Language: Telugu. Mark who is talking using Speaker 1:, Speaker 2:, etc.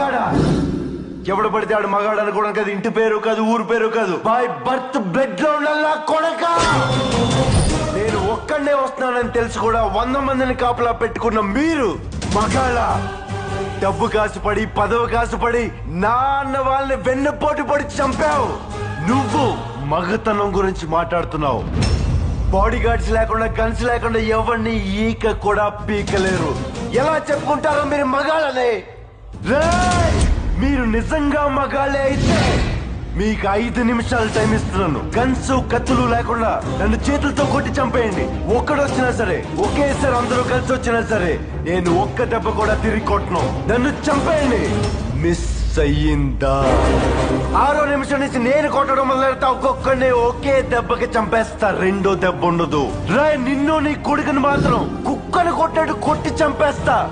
Speaker 1: మగాడా? ఎవడు పడితే ఆడు మగాడు అనుకోవడం కాదు, ఇంటి పేరు కాదు, ఊరు పేరు కాదు, బై బర్త్ బ్లడ్ లో ఉండాలా కొడక. నేను ఒక్కడే వస్తున్నానని తెలిసి కూడా 100 మందిని కాపలా పెట్టుకున్న మీరు మగాళ్ళ? డబ్బు కాసుపడి పదవి కాసుపడి నా అన్న వాళ్ళని వెన్నుపోటు పడి చంపావు. నువ్వు మగతనం గురించి మాట్లాడుతున్నావు. బాడీ గార్డ్స్ లేకుండా, గన్స్ లేకుండా ఎవరిని ఈక కూడా పీకలేరు. ఎలా చెప్పుకుంటారో మీరు మగాళ్ళనే? మీరు నిజంగా మగాళ్ళే అయితే మీకు 5 నిమిషాలు టైం ఇస్తున్నాను. గన్స్ కత్తులు లేకుండా నన్ను చేతులతో కొట్టి చంపేయండి. ఒక్కడొచ్చినా సరే, ఒకేసారి అందరూ కలిసి వచ్చినా సరే, నేను ఒక్క దెబ్బ కూడా తిరిగి కొట్టను. నన్ను చంపేయండి. మిస్ అయ్యిందా? 6వ నిమిషం నుంచి నేను కొట్టడం మొదలెడతా. ఒక్కొక్కడిని ఒకే దెబ్బకి చంపేస్తా. రెండో దెబ్బ ఉండదు. నిన్ను నీ కొడుకుని మాత్రం కుక్కను కొట్టాడు కొట్టి చంపేస్తా.